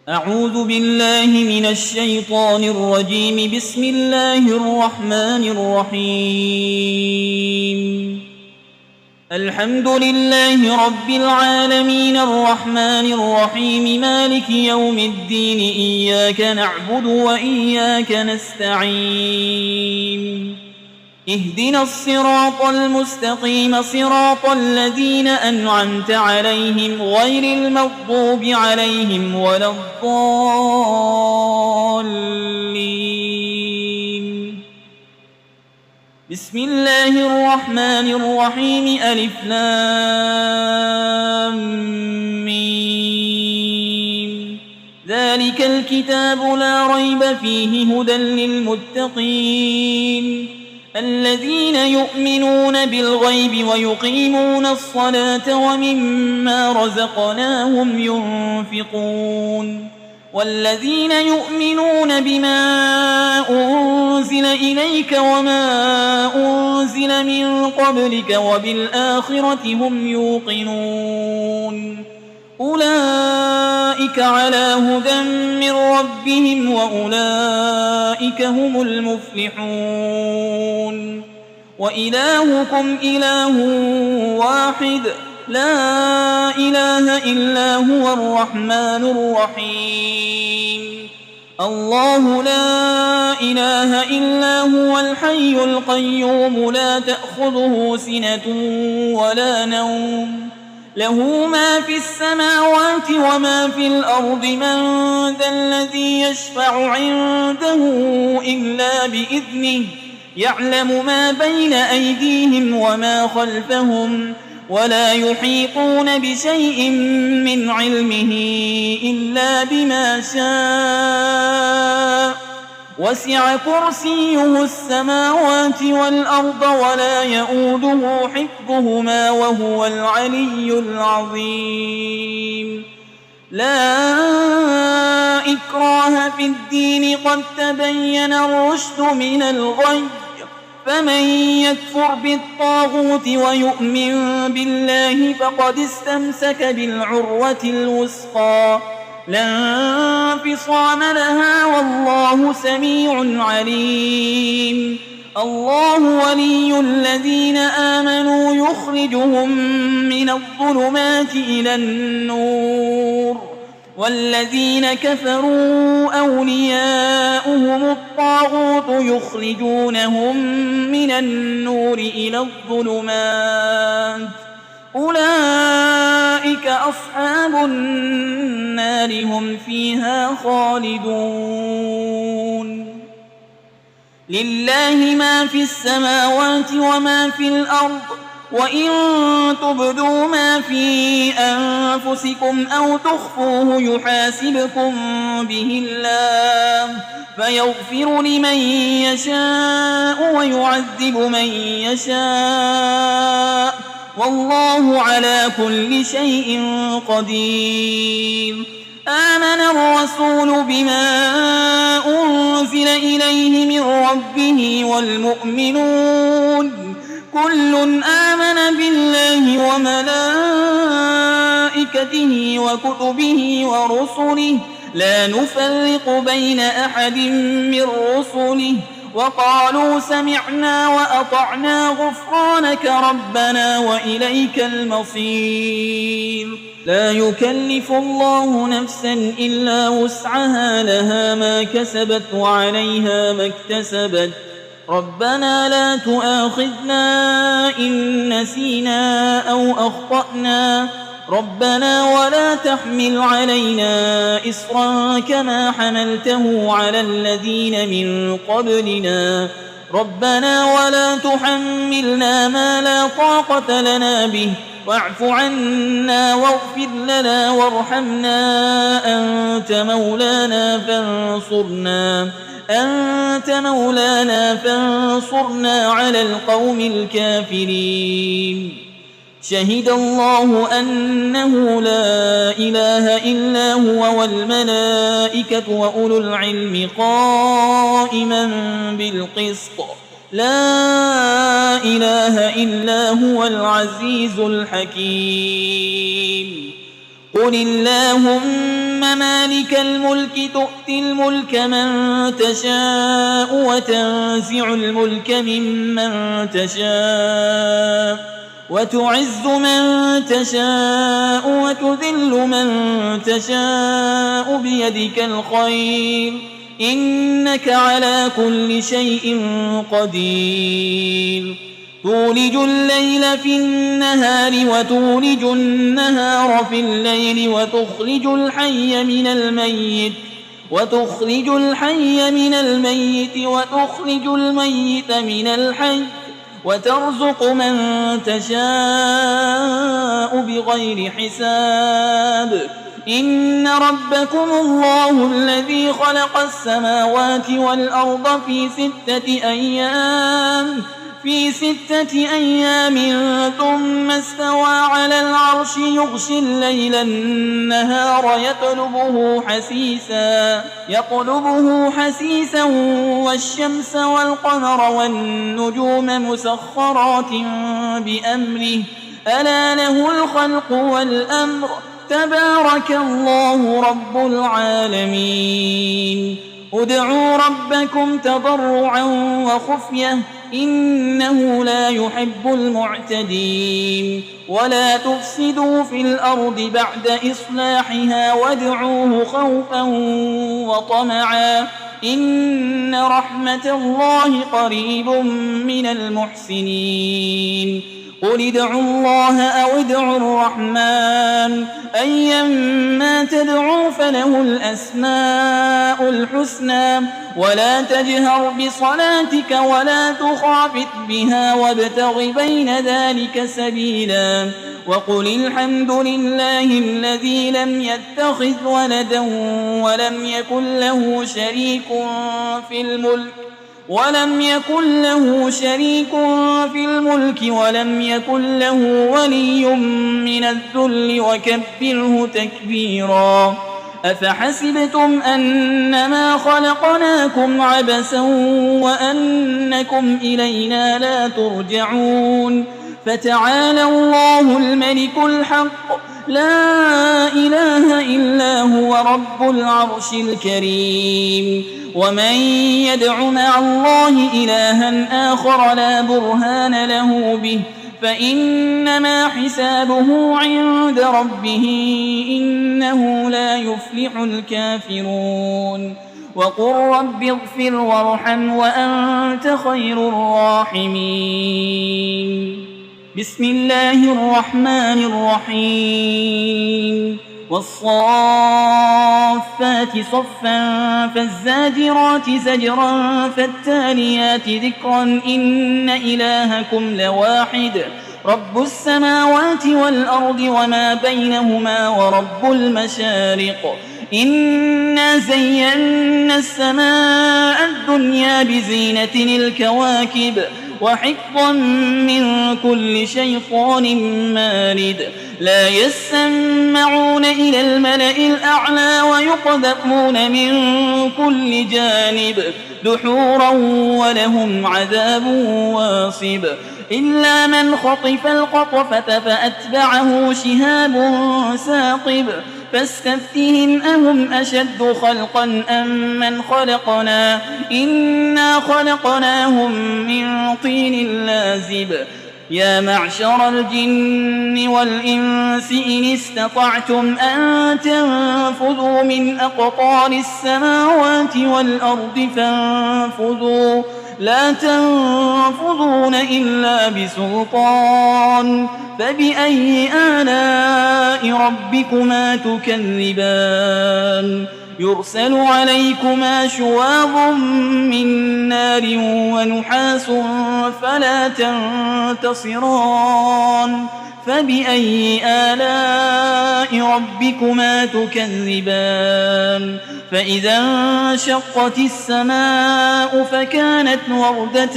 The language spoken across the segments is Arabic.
أعوذ بالله من الشيطان الرجيم. بسم الله الرحمن الرحيم. الحمد لله رب العالمين الرحمن الرحيم مالك يوم الدين إياك نعبد وإياك نستعين اهدنا الصراط المستقيم صراط الذين أنعمت عليهم غير المغضوب عليهم ولا الضالين. بسم الله الرحمن الرحيم. ألف لام ميم. ذلك الكتاب لا ريب فيه هدى للمتقين الذين يؤمنون بالغيب ويقيمون الصلاة ومما رزقناهم ينفقون والذين يؤمنون بما أنزل إليك وما أنزل من قبلك وبالآخرة هم يوقنون أولئك على هدى من ربهم وأولئك هم المفلحون. وإلهكم إله واحد لا إله إلا هو الرحمن الرحيم. الله لا إله إلا هو الحي القيوم لا تأخذه سنة ولا نوم له ما في السماوات وما في الأرض. من ذا الذي يشفع عنده إلا بإذنه يعلم ما بين أيديهم وما خلفهم ولا يحيطون بشيء من علمه إلا بما شاء وسع كرسيه السماوات والأرض ولا يؤوده حفظهما وهو العلي العظيم. لا إكراه في الدين قد تبين الرشد من الغي فمن يكفر بالطاغوت ويؤمن بالله فقد استمسك بالعروة الوثقى لا انفصام لها والله سميع عليم. الله ولي الذين آمنوا يخرجهم من الظلمات إلى النور والذين كفروا أولياؤهم الطاغوت يخرجونهم من النور إلى الظلمات أولئك أصحاب النار هم فيها خالدون. لله ما في السماوات وما في الأرض وإن تبدوا ما في أنفسكم أو تخفوه يحاسبكم به الله فيغفر لمن يشاء ويعذب من يشاء والله على كل شيء قدير. آمن الرسول بما أنزل إليه من ربه والمؤمنون كل آمن بالله وملائكته وكتبه ورسله لا نفرق بين أحد من رسله وقالوا سمعنا وأطعنا غفرانك ربنا وإليك المصير. لا يكلف الله نفسا إلا وسعها لها ما كسبت وعليها ما اكتسبت ربنا لا تؤاخذنا إن نسينا أو أخطأنا ربنا ولا تحمل علينا إصرا كما حملته على الذين من قبلنا ربنا ولا تحملنا ما لا طاقة لنا به واعف عنا واغفر لنا وارحمنا أنت مولانا فانصرنا على القوم الكافرين. شهد الله أنه لا إله إلا هو والملائكة وأولو العلم قائما بالقسط لا إله إلا هو العزيز الحكيم. قل اللهم مالك الملك تؤتي الملك من تشاء وتنزع الملك ممن تشاء وتعز من تشاء وتذل من تشاء بيدك الخير إنك على كل شيء قدير تولج الليل في النهار وتولج النهار في الليل وتخرج الحي من الميت وتخرج الميت من الحي وترزق من تشاء بغير حساب إن ربكم الله الذي خلق السماوات والأرض في 6 أيام ثم استوى على العرش يغشي الليل النهار يطلبه حسيسا والشمس والقمر والنجوم مسخرات بأمره ألا له الخلق والأمر تبارك الله رب العالمين ادعوا ربكم تضرعا وخفية إنه لا يحب المعتدين ولا تفسدوا في الأرض بعد إصلاحها وادعوه خوفا وطمعا إن رحمة الله قريب من المحسنين قل ادعوا الله أو ادعوا الرحمن أيما تدعوا فله الأسماء الحسنى ولا تجهر بصلاتك ولا تخافت بها وابتغ بين ذلك سبيلا وقل الحمد لله الذي لم يتخذ ولدا ولم يكن له شريك في الملك ولم يكن له ولي من الذل وكبره تكبيرا أفحسبتم أنما خلقناكم عبثا وأنكم إلينا لا ترجعون فتعالى الله الملك الحق لا إله إلا هو رب العرش الكريم ومن يدع مع الله إلها آخر لا برهان له به فإنما حسابه عند ربه إنه لا يفلح الكافرون وقل رب اغفر وارحم وأنت خير الراحمين بسم الله الرحمن الرحيم والصافات صفا فالزاجرات زجرا فالتاليات ذكرا إن إلهكم لواحد رب السماوات والأرض وما بينهما ورب المشارق إنا زينا السماء الدنيا بزينة الكواكب وحفظا من كل شيطان مارد لا يسمعون إلى الملأ الأعلى ويقذفون من كل جانب دحورا ولهم عذاب واصب إلا من خطف القطفة فأتبعه شهاب ثاقب فاستفتهم أهم أشد خلقا أم من خلقنا إنا خلقناهم من طين لازب يا معشر الجن والإنس إن استطعتم أن تنفذوا من أقطار السماوات والأرض فانفذوا لا تنفذون إلا بسلطان فبأي آلاء ربكما تكذبان يرسل عليكما شواظ من نار ونحاس فلا تنتصران فبأي آلاء ربكما تكذبان فإذا انشقت السماء فكانت وردة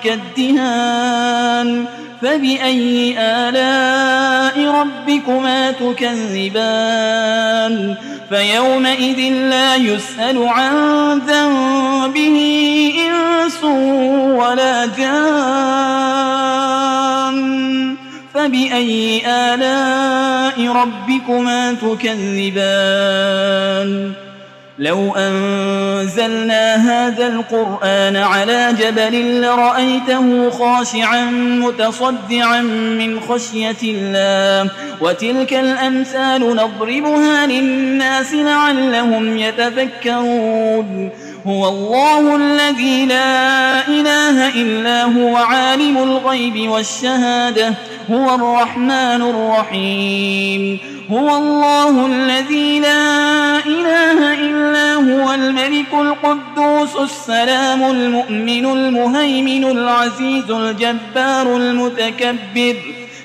كالدهان فبأي آلاء ربكما تكذبان فيومئذ لا يسأل عن ذنبه إنس ولا جان فبأي آلاء ربكما تكذبان لو أنزلنا هذا القرآن على جبل لرأيته خاشعا متصدعا من خشية الله وتلك الأمثال نضربها للناس لعلهم يتفكرون هو الله الذي لا إله إلا هو عالم الغيب والشهادة هو الرحمن الرحيم هو الله الذي لا إله إلا هو الملك القدوس السلام المؤمن المهيمن العزيز الجبار المتكبر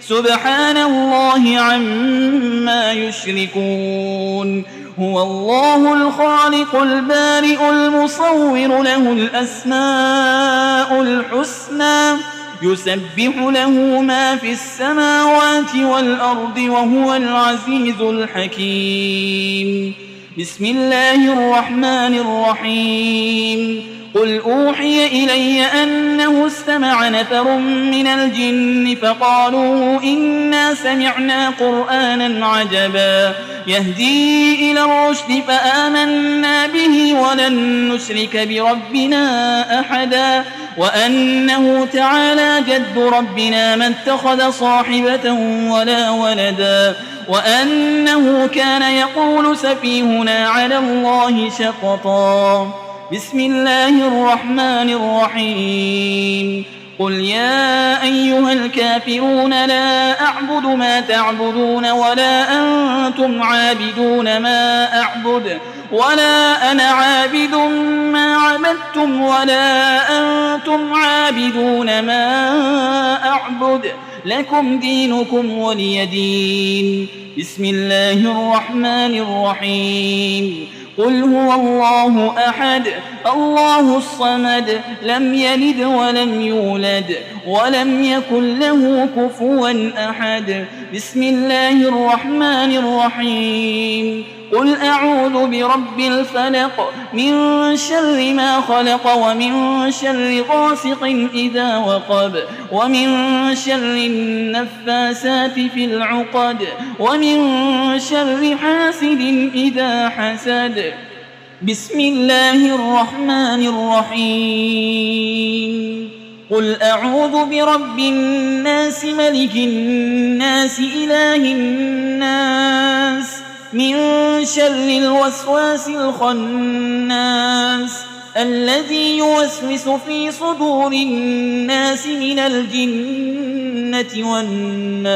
سبحان الله عما يشركون هو الله الخالق البارئ المصور له الأسماء الحسنى يسبح له ما في السماوات والأرض وهو العزيز الحكيم بسم الله الرحمن الرحيم قل أوحي إلي أنه استمع نفر من الجن فقالوا إنا سمعنا قرآنا عجبا يهدي إلى الرشد فآمنا به ولن نشرك بربنا أحدا وأنه تعالى جد ربنا ما اتخذ صاحبة ولا ولدا وأنه كان يقول سفيهنا على الله شططا بسم الله الرحمن الرحيم قل يا أيها الكافرون لا أعبد ما تعبدون ولا أنتم عابدون ما أعبد ولا أنا عابد ما عبدتم ولا أنتم عابدون ما أعبد لكم دينكم ولي دين بسم الله الرحمن الرحيم قل هو الله أحد الله الصمد لم يلد ولم يولد ولم يكن له كفوا أحد بسم الله الرحمن الرحيم قل أعوذ برب الفلق من شر ما خلق ومن شر غاسق إذا وقب ومن شر النفاسات في العقد ومن شر حاسد إذا حسد بسم الله الرحمن الرحيم قل أعوذ برب الناس ملك الناس إله الناس من شر الوسواس الخناس الذي يوسوس في صدور الناس من الجنة والناس